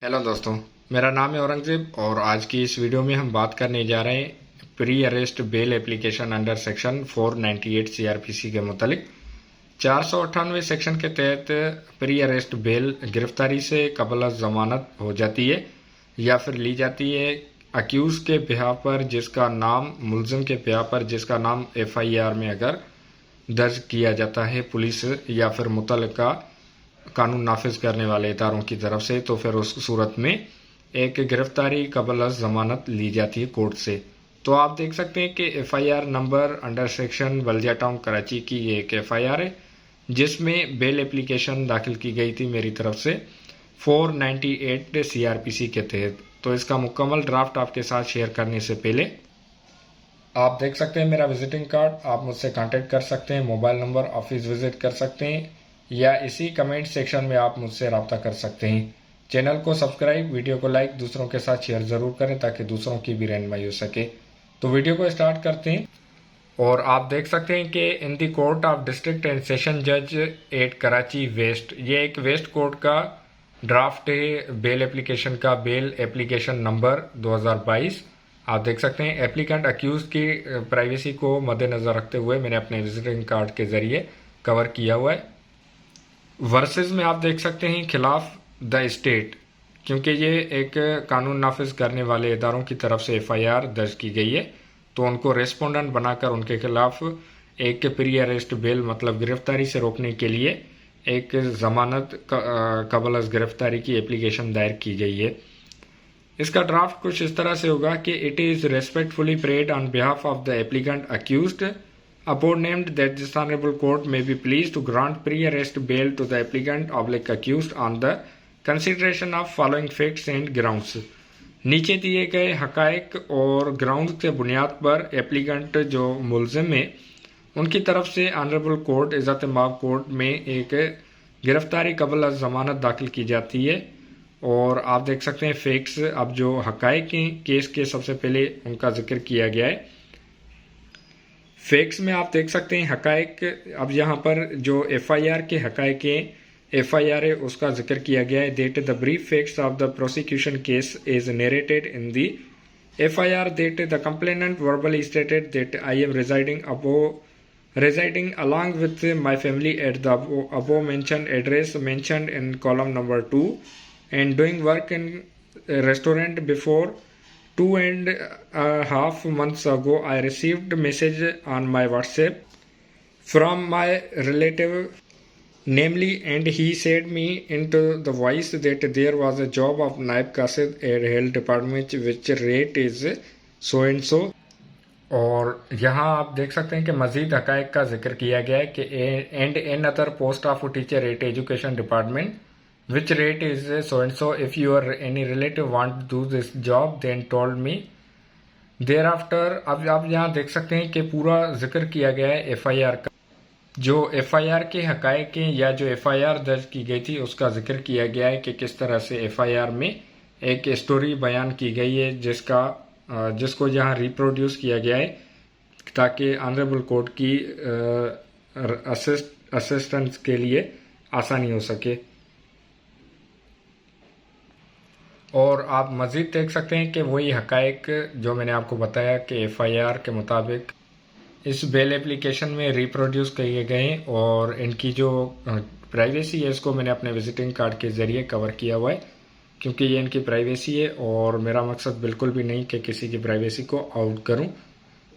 Hello दोस्तों, मेरा नाम है औरंगजेब और आज की इस वीडियो में हम बात करने जा रहे हैं pre arrest bail application under section 498 CrPC के मुतालिक। 498 सेक्शन के तहत प्री अरेस्ट बेल गिरफ्तारी से कबल जमानत हो जाती है या फिर ली जाती है अक्यूज के ब्याह पर जिसका नाम मुलजिम के ब्याह पर जिसका नाम एफआईआर में अगर दर्ज किया जाता है पुलिस या फिर मुतल्लिका कानून नाफिज करने वाले इदारों की तरफ से, तो फिर उस सूरत में एक गिरफ्तारी कबल जमानत ली जाती है कोर्ट से। तो आप देख सकते हैं कि एफआईआर नंबर अंडर सेक्शन बल्दिया टाउन कराची की ये एक एफआईआर है जिसमें बेल एप्लीकेशन दाखिल की गई थी मेरी तरफ से 498 सीआरपीसी के तहत। तो इसका मुकम्मल ड्राफ्ट आपके साथ शेयर करने से पहले आप देख सकते हैं मेरा विजिटिंग कार्ड, आप मुझसे कांटेक्ट कर सकते हैं, मोबाइल नंबर, ऑफिस विजिट कर सकते हैं या इसी कमेंट सेक्शन में आप मुझसे रब्ता कर सकते हैं। चैनल को सब्सक्राइब, वीडियो को लाइक, दूसरों के साथ शेयर ज़रूर करें ताकि दूसरों की भी रहनुमाई हो सके। तो वीडियो को स्टार्ट करते हैं और आप देख सकते हैं कि in the court of district and session जज एट कराची वेस्ट, ये एक वेस्ट कोर्ट का ड्राफ्ट है बेल एप्लीकेशन का, बेल एप्लीकेशन नंबर 2022। आप देख सकते हैं एप्लीकेंट अक्यूज की प्राइवेसी को मद्देनजर रखते हुए मैंने अपने विजिटिंग कार्ड के जरिए कवर किया हुआ है। वर्सेस में आप देख सकते हैं खिलाफ द स्टेट, क्योंकि ये एक कानून नाफिज करने वाले इदारों की तरफ से एफआईआर दर्ज की गई है, तो उनको रेस्पोंडेंट बनाकर उनके खिलाफ एक प्री अरेस्ट बेल मतलब गिरफ्तारी से रोकने के लिए एक जमानत कबल अज गिरफ्तारी की एप्लीकेशन दायर की गई है। इसका ड्राफ्ट कुछ इस तरह से होगा कि it is respectfully prayed on behalf of the applicant accused aforenamed that this honorable court may be pleased to grant pre-arrest bail to the applicant oblique accused on the consideration of following facts and grounds। नीचे दिए गए हकायक और ground के बुनियाद पर applicant जो मुलजिम है उनकी तरफ से ऑनरेबल कोर्ट इज़्ज़त माब कोर्ट में एक गिरफ्तारी कबल जमानत दाखिल की जाती है। और आप देख सकते हैं फैक्ट्स, अब जो हकायक हैं केस के सबसे पहले उनका जिक्र किया गया है। फैक्ट्स में आप देख सकते हैं हकायक, अब यहाँ पर जो एफआईआर के हकायक हैं एफआईआर है उसका जिक्र किया गया है। That the brief facts of the prosecution case is narrated in the FIR that the complainant verbally stated that I am residing along with my family at the above mentioned address mentioned in column number 2 and doing work in a restaurant before 2.5 months ago. I received a message on my WhatsApp from my relative, namely, and he said me into the voice that there was a job of Naib Qasid at health department which rate is so and so। और यहाँ आप देख सकते हैं कि मजीद हकायक का जिक्र किया गया है कि and another post of teacher at education department which rate is so and so, if your any relative want to do this job then told me thereafter। अब आप यहाँ देख सकते हैं कि पूरा जिक्र किया गया है एफआईआर का, जो एफआईआर के हकायक हैं या जो एफआईआर दर्ज की गई थी उसका जिक्र किया गया है कि किस तरह से एफआईआर में एक स्टोरी बयान की गई है जिसको यहाँ रिप्रोड्यूस किया गया है ताकि ऑनरेबल कोर्ट की असिस्टेंस के लिए आसानी हो सके। और आप मज़ीद देख सकते हैं कि वही हकायक जो मैंने आपको बताया कि एफआईआर के मुताबिक इस बेल एप्लीकेशन में रिप्रोड्यूस किए गए हैं और इनकी जो प्राइवेसी है इसको मैंने अपने विजिटिंग कार्ड के ज़रिए कवर किया हुआ है, क्योंकि ये इनकी प्राइवेसी है और मेरा मकसद बिल्कुल भी नहीं कि किसी की प्राइवेसी को आउट करूं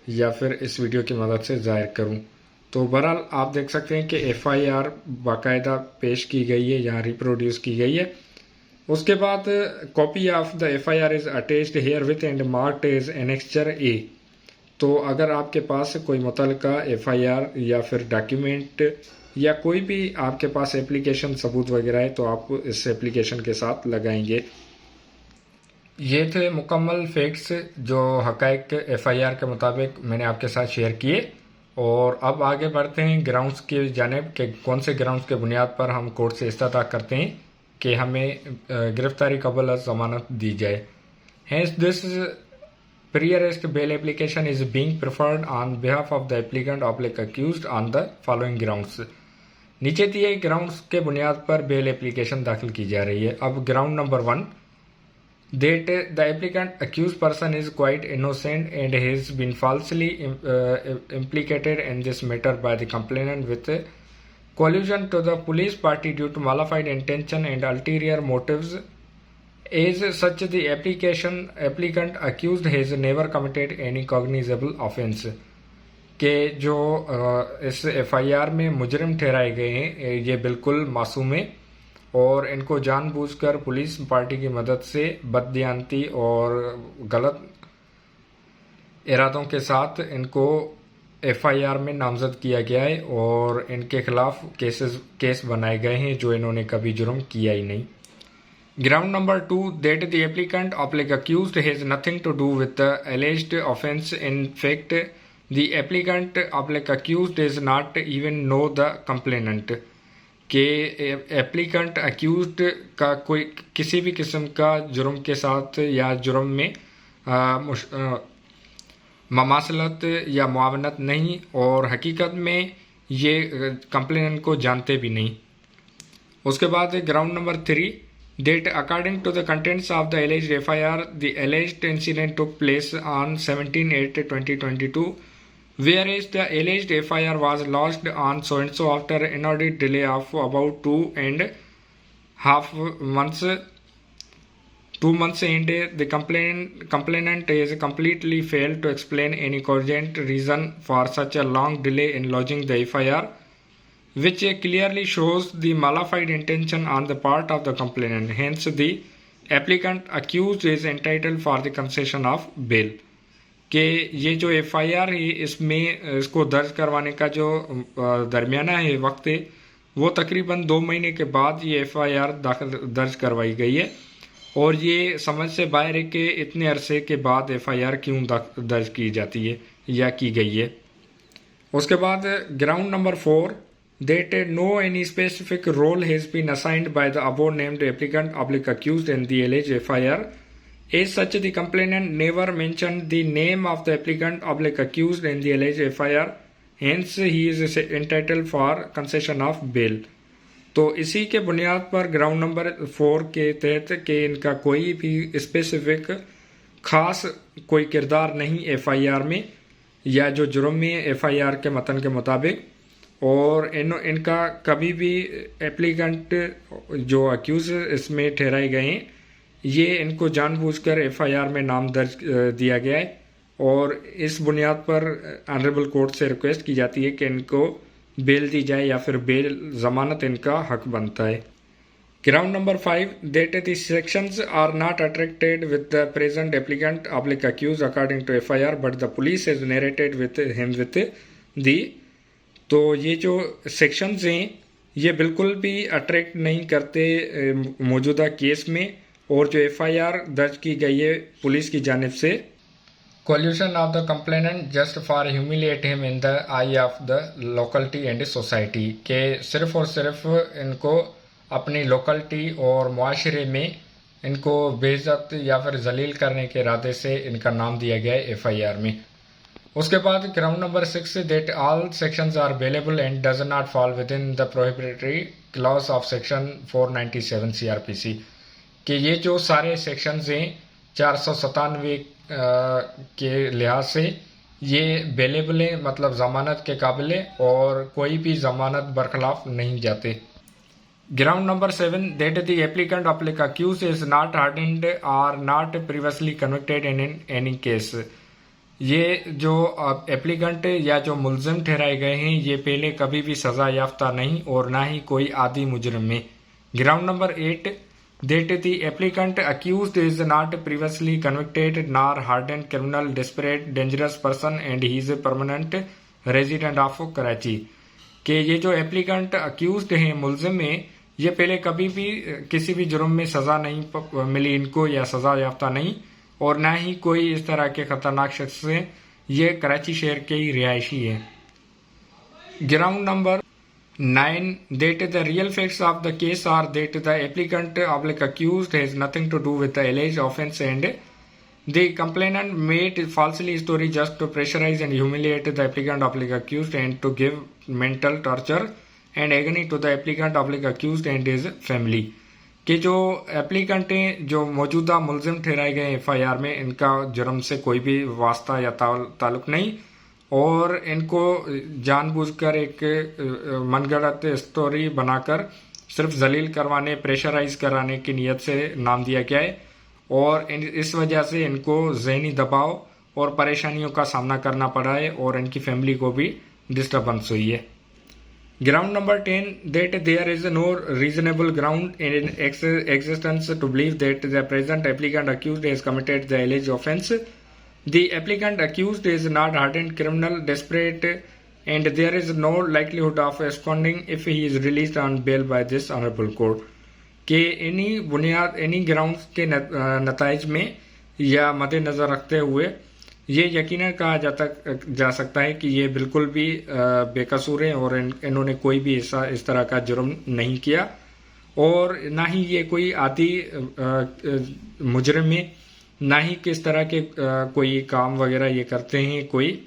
या फिर इस वीडियो की मदद से ज़ाहिर करूं। तो बहरहाल आप देख सकते हैं कि एफआईआर बाकायदा पेश की गई है, यहाँ रिप्रोड्यूस की गई है। उसके बाद copy of the FIR is attached herewith and marked as annexure A. तो अगर आपके पास कोई मुतल्लिका एफआईआर या फिर डॉक्यूमेंट या कोई भी आपके पास एप्लीकेशन सबूत वगैरह है तो आप इस एप्लीकेशन के साथ लगाएंगे। ये थे मुकम्मल फैक्ट्स जो हकायक एफआईआर के मुताबिक मैंने आपके साथ शेयर किए। और अब आगे बढ़ते हैं ग्राउंड्स की जानिब कि कौन से ग्राउंड्स के बुनियाद पर हम कोर्ट से इस्तदा करते हैं कि हमें गिरफ्तारी कबल जमानत दी जाए। Hence this pre-arrest bail application is being preferred on behalf of the applicant oblique accused on the following grounds। नीचे दिए ग्राउंड्स के बुनियाद पर बेल एप्लीकेशन दाखिल की जा रही है। अब ground number 1, that the applicant accused person is quite innocent and has been falsely implicated in this matter by the complainant with collusion to the police party due to malified intention and ulterior motives. As such, the applicant accused has never committed any cognizable offence. के जो इस FIR में मुजरिम ठहराए गए हैं ये बिल्कुल मासूम है और इनको जानबूझकर पुलिस पार्टी की मदद से बददियानती और गलत इरादों के साथ इनको FIR में नामजद किया गया है और इनके खिलाफ केस बनाए गए हैं जो इन्होंने कभी जुर्म किया ही नहीं. Ground number 2, that the applicant accused has nothing to do with the alleged offence. In fact, the applicant accused does not even know the complainant. के एप्लीकेंट अक्यूज्ड का कोई किसी भी किस्म का जुर्म के साथ या जुर्म में ममासलत या मुआवनत नहीं और हकीकत में ये कंप्लेनेंट को जानते भी नहीं. उसके बाद ground number 3, that according to the contents of the alleged FIR, the alleged incident took place on 17/8/2022, whereas the alleged FIR was lodged on so-and-so after an inordinate delay of about 2.5 months. 2 months and the complainant has completely failed to explain any cogent reason for such a long delay in lodging the FIR, which clearly shows the malified intention on the part of the complainant. Hence, the applicant accused is entitled for the concession of bail. कि ये जो FIR है इसमें इसको दर्ज करवाने का जो दरमियाना है वक्त है वो तकरीबन 2 महीने के बाद ये FIR दर्ज करवाई गई है और ये समझ से बाहर है कि इतने अरसे के बाद FIR क्यों दर्ज की जाती है या की गई है. उसके बाद ground number 4, that no any specific role has been assigned by the above named applicant accused in the alleged FIR. As such, the complainant never mentioned the name of the applicant accused in the alleged FIR. Hence, he is entitled for concession of bail. तो इसी के बुनियाद पर ground number 4 के तहत कि इनका कोई भी स्पेसिफिक खास कोई किरदार नहीं FIR में या जो जुर्म में FIR के मतन के मुताबिक और इनका कभी भी एप्लीकेंट जो अक्यूज इसमें ठहराए गए हैं ये इनको जानबूझकर FIR में नाम दर्ज दिया गया है और इस बुनियाद पर ऑनरेबल कोर्ट से रिक्वेस्ट की जाती है कि इनको बेल दी जाए या फिर बेल जमानत इनका हक बनता है. Ground number 5, that the sections are not attracted with the present applicant accused according to FIR, but the police has narrated with him with the. तो ये जो सेक्शंस हैं ये बिल्कुल भी अट्रैक्ट नहीं करते मौजूदा केस में और जो FIR दर्ज की गई है पुलिस की जानिब से. Collusion of the complainant just for humiliate him in the eye of the locality and society. के सिर्फ और सिर्फ इनको अपनी लोकलिटी और मुआशरे में इनको बेइज्जत या फिर जलील करने के इरादे से इनका नाम दिया गया है FIR में. उसके बाद ground number 6, that all sections are bailable and does not fall within the prohibitory clause of section 497 CRPC. कि ये जो सारे सेक्शंस हैं 497 के लिहाज से ये बेलेबल है मतलब जमानत के काबिल है और कोई भी जमानत बरखिलाफ नहीं जाते. Ground number 7, that the applicant accused is not hardened or not previously convicted in any case. ये जो एप्लीकेंट या जो मुलजिम ठहराए गए हैं ये पहले कभी भी सजा याफ्ता नहीं और ना ही कोई आदि मुजरिम में. Ground number 8, that the applicant accused is not previously convicted nor hardened criminal, desperate, dangerous person and he is a permanent resident of Karachi. कि ये जो एप्लीकेंट अक्यूज्ड हैं मुलजिम हैं ये पहले कभी भी किसी भी जुर्म में सजा नहीं मिली इनको या सजा याफ्ता नहीं और ना ही कोई इस तरह के खतरनाक शख्स से ये कराची शहर के ही रिहायशी है. Ground number 9, that the real facts of the case are that the applicant accused has nothing to do with the alleged offence and the complainant made falsely story just to pressurize and humiliate the applicant accused and to give mental torture and agony to the applicant accused and his family. कि जो applicant हैं, जो मौजूदा मुलजिम ठहराए गए FIR में, इनका जुर्म से कोई भी वास्ता या ताल्लुक नहीं और इनको जानबूझकर एक मनगढ़ंत स्टोरी बनाकर सिर्फ जलील करवाने, प्रेशराइज कराने की नीयत से नाम दिया गया है और इस वजह से इनको जहनी दबाव और परेशानियों का सामना करना पड़ा है और इनकी फैमिली को भी डिस्टर्बेंस हुई है। Ground number 10, that there is no reasonable ground in existence to believe that the present applicant accused has committed the alleged offence. The applicant accused is not hardened criminal, desperate, and there is no likelihood of absconding if he is released on bail by this honorable court. कि इन्हीं grounds के नताइज में या मद्देनजर रखते हुए ये यकीनन कहा जा सकता है कि ये बिल्कुल भी बेकसूर हैं और इन्होंने कोई भी इस तरह का जुर्म नहीं किया और ना ही ये कोई आदि मुजरिम है, ना ही किस तरह के कोई काम वगैरह ये करते हैं कोई,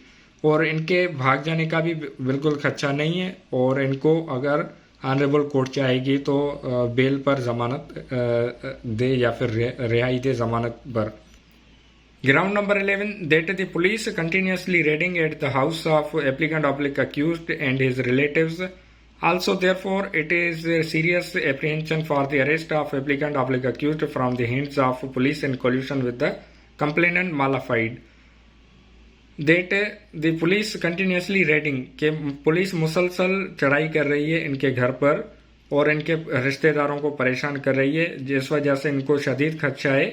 और इनके भाग जाने का भी बिल्कुल खदशा नहीं है और इनको अगर ऑनरेबल कोर्ट चाहेगी तो बेल पर जमानत दे या फिर रिहाई दे जमानत पर। Ground number 11, that the police continuously raiding at the house of applicant accused and his relatives. Also, therefore, it is a serious apprehension for the arrest of applicant accused from the hands of police in collusion with the complainant Malafide. That the police continuously raiding, कि police मुसलसल चढ़ाई कर रही है इनके घर पर और इनके रिश्तेदारों को परेशान कर रही है, जिस वजह से इनको शदीद खदशा है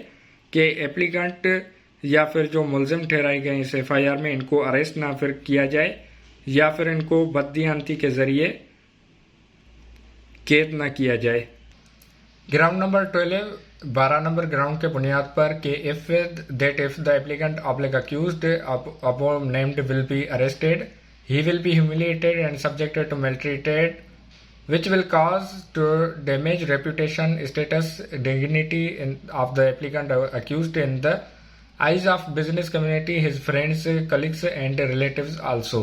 कि एप्लीकेंट या फिर जो मुलजिम ठहराए गए इस FIR में इनको अरेस्ट ना फिर किया जाए या फिर इनको बददियानती के जरिए कैद ना किया जाए। ग्राउंड नंबर 12 नंबर ग्राउंड के बुनियाद पर कि if the applicant accused above named will be arrested, he will be humiliated and subjected to maltreated, which will cause to damage reputation, status, dignity of the applicant accused in the eyes of business community, his friends, colleagues and relatives also.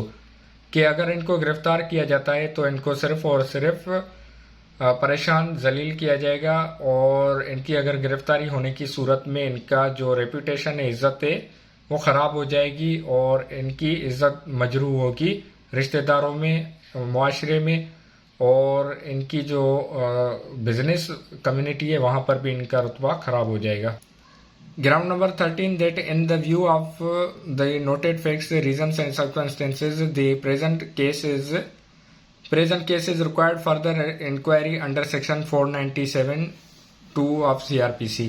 कि अगर इनको गिरफ्तार किया जाता है तो इनको सिर्फ और सिर्फ परेशान जलील किया जाएगा और इनकी अगर गिरफ्तारी होने की सूरत में इनका जो रेपुटेशन है, इज्जत है, वो ख़राब हो जाएगी और इनकी इज्जत मजरूह होगी रिश्तेदारों में, मुआशरे में और इनकी जो बिजनेस कम्युनिटी है वहाँ पर भी इनका रुतबा ख़राब हो जाएगा। Ground number 13, that in the view of the noted facts, reasons and circumstances, the present case is required further inquiry under section 497(2) of CRPC.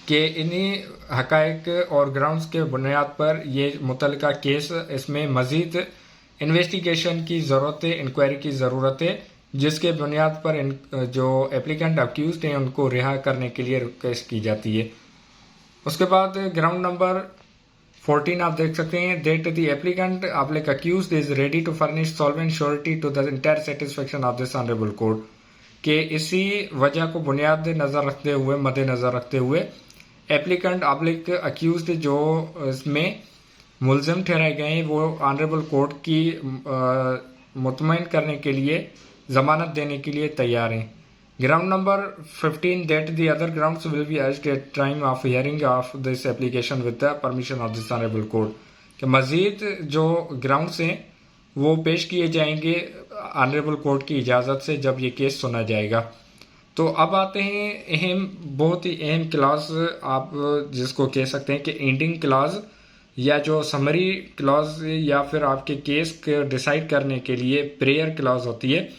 के इन्हीं हकायक और ग्राउंड्स के बुनियाद पर ये मुतलका केस, इसमें मजीद इन्वेस्टिगेशन की ज़रूरत है, इंक्वायरी की ज़रूरत है, जिसके बुनियाद पर जो एप्लीकेंट अक्यूज्ड हैं उनको रिहा करने के लिए रिक्वेस्ट की जाती है। उसके बाद ग्राउंड नंबर 14 आप देख सकते हैं, that the applicant accused is ready to furnish solvent surety to the entire satisfaction of this honourable court. के इसी वजह को बुनियाद नज़र रखते हुए, मद्देनज़र रखते हुए एप्लीकेंट अक्यूज्ड जो इसमें मुलजिम ठहराए गए हैं वो ऑनरेबल कोर्ट की मुतमईन करने के लिए, जमानत देने के लिए तैयार हैं। Ground number 15, that the other grounds will be urged at time of hearing of this application with the permission of this honorable court. कि मजीद जो ग्राउंड्स हैं वो पेश किए जाएंगे ऑनरेबल कोर्ट की इजाज़त से जब ये केस सुना जाएगा। तो अब आते हैं बहुत ही अहम क्लास, आप जिसको कह सकते हैं कि एंडिंग क्लास या जो समरी क्लास या फिर आपके केस को डिसाइड करने के लिए प्रेयर क्लास होती है।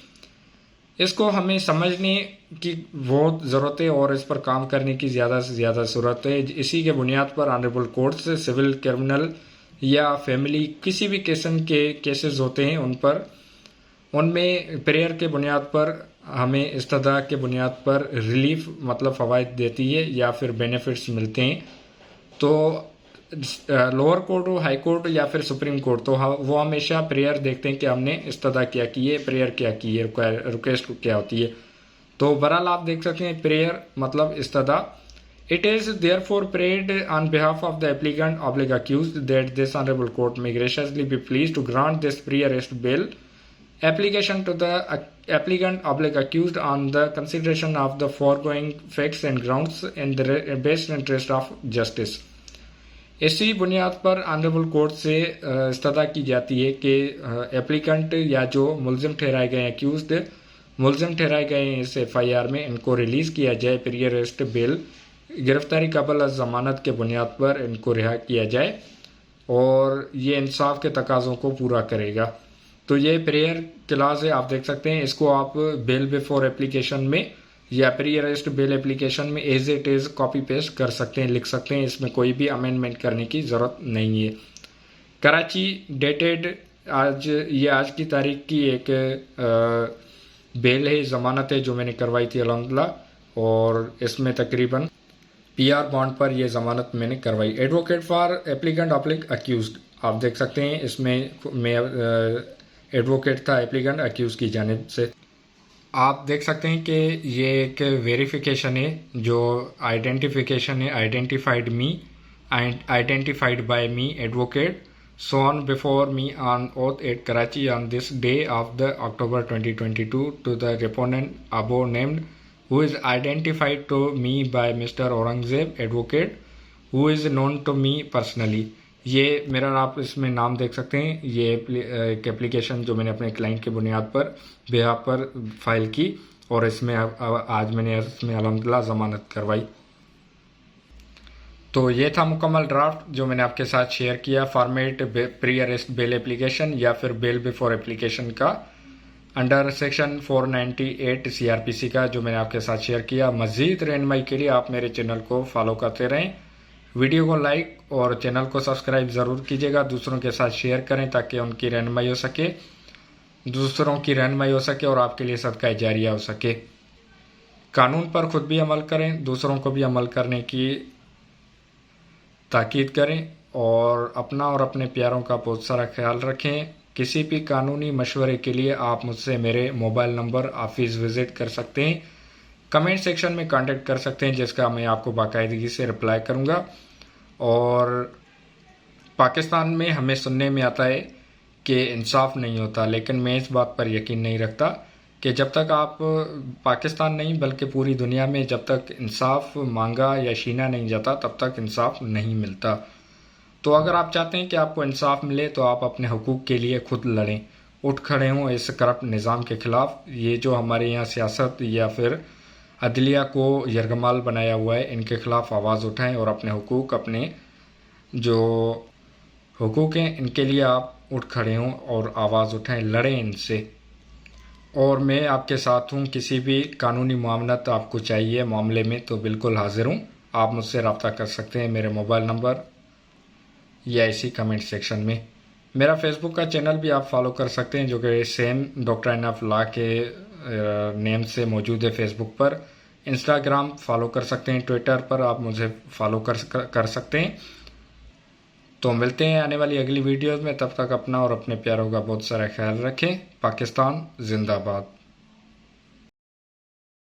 इसको हमें समझने की बहुत ज़रूरत है और इस पर काम करने की ज़्यादा से ज़्यादा ज़रूरत है। इसी के बुनियाद पर ऑनरेबल कोर्ट से सिविल, क्रिमिनल या फैमिली किसी भी किस्म के केसेस होते हैं उनमें प्रेयर के बुनियाद पर हमें इस्तदा के बुनियाद पर रिलीफ मतलब फ़वाइद देती है या फिर बेनिफिट्स मिलते हैं। तो लोअर कोर्ट हो, हाई कोर्ट या फिर सुप्रीम कोर्ट, तो वो हमेशा प्रेयर देखते हैं कि हमने इस्तदा क्या की है, प्रेयर क्या की है, रिक्वेस्ट क्या होती है। तो बहरहाल आप देख सकते हैं प्रेयर मतलब इस्तदा। It is therefore prayed on behalf of the applicant accused that this honorable court may graciously be pleased to grant this pre-arrest bail application to the applicant / accused on the consideration of the foregoing facts and grounds in the best interest of justice। इसी बुनियाद पर honourable court से इस्तदा की जाती है कि applicant या जो मुलजिम ठहराए गए एक्यूज्ड मुलजिम ठहराए गए हैं इस FIR में, इनको रिलीज़ किया जाए प्री अरेस्ट बेल, गिरफ्तारी कबल ज़मानत के बुनियाद पर इनको रिहा किया जाए और ये इंसाफ के तकाज़ों को पूरा करेगा। तो ये प्रेयर क्लास है, आप देख सकते हैं। इसको आप बेल बिफोर एप्लीकेशन में या प्री अरेस्ट बेल एप्लीकेशन में as it is copy paste कर सकते हैं, लिख सकते हैं। इसमें कोई भी अमेंडमेंट करने की ज़रूरत नहीं है। कराची डेटेड आज की तारीख की एक बेल है, ज़मानत है जो मैंने करवाई थी अल्हम्दुलिल्लाह, और इसमें तकरीबन PR बॉन्ड पर यह ज़मानत मैंने करवाई। एडवोकेट फॉर एप्लीकेंट / अक्यूज्ड, आप देख सकते हैं। इसमें मैं एडवोकेट था एप्लीकेंट अक्यूज की जानिब से। आप देख सकते हैं कि ये एक वेरिफिकेशन है, जो आइडेंटिफिकेशन है, identified by me advocate sworn before me on oath at Karachi on this day of the October 2022 to the reponent above named, who is identified to me by Mr. Aurangzeb advocate, who is known to me personally। ये मेरा आप इसमें नाम देख सकते हैं। ये एक एप्लीकेशन जो मैंने अपने क्लाइंट के बुनियाद पर बेहा पर फाइल की और इसमें आज मैंने इसमें अल्हम्दुलिल्लाह ज़मानत करवाई। तो ये था मुकम्मल ड्राफ्ट जो मैंने आपके साथ शेयर किया, format pre arrest bail application या फिर बेल बिफोर एप्लीकेशन का अंडर सेक्शन 498 CRPC का, जो मैंने आपके साथ शेयर किया। मज़ीद रहनुमाई के लिए आप मेरे चैनल को फॉलो करते रहें, वीडियो को लाइक और चैनल को सब्सक्राइब ज़रूर कीजिएगा, दूसरों के साथ शेयर करें ताकि उनकी रहनुमाई हो सके, दूसरों की रहनुमाई हो सके और आपके लिए सदका जारिया हो सके। कानून पर खुद भी अमल करें, दूसरों को भी अमल करने की ताकीद करें और अपना और अपने प्यारों का बहुत सारा ख्याल रखें। किसी भी कानूनी मशवरे के लिए आप मुझसे मेरे मोबाइल नंबर ऑफिस विज़िट कर सकते हैं, कमेंट सेक्शन में कांटेक्ट कर सकते हैं, जिसका मैं आपको बाकायदगी से रिप्लाई करूंगा। और पाकिस्तान में हमें सुनने में आता है कि इंसाफ नहीं होता, लेकिन मैं इस बात पर यकीन नहीं रखता कि जब तक आप पाकिस्तान नहीं बल्कि पूरी दुनिया में जब तक इंसाफ मांगा या छीना नहीं जाता तब तक इंसाफ नहीं मिलता। तो अगर आप चाहते हैं कि आपको इंसाफ मिले तो आप अपने हुकूक के लिए खुद लड़ें, उठ खड़े हों इस करप्ट निज़ाम के ख़िलाफ़। ये जो हमारे यहाँ सियासत या फिर अदलिया को यरगमाल बनाया हुआ है, इनके ख़िलाफ़ आवाज़ उठाएं और अपने हुकूक, अपने जो हुकूक हैं इनके लिए आप उठ खड़े हों और आवाज़ उठाएं, लड़ें इनसे। और मैं आपके साथ हूँ, किसी भी कानूनी मामलत आपको चाहिए मामले में तो बिल्कुल हाजिर हूँ। आप मुझसे रब्ता कर सकते हैं मेरे मोबाइल नंबर या इसी कमेंट सेक्शन में। मेरा फेसबुक का चैनल भी आप फॉलो कर सकते हैं, जो कि सेम डॉक्ट्राइन ऑफ लॉ के नेम से मौजूद है फेसबुक पर। इंस्टाग्राम फॉलो कर सकते हैं, ट्विटर पर आप मुझे फॉलो कर सकते हैं। तो मिलते हैं आने वाली अगली वीडियोज़ में, तब तक अपना और अपने प्यारों का बहुत सारा ख्याल रखें। पाकिस्तान जिंदाबाद।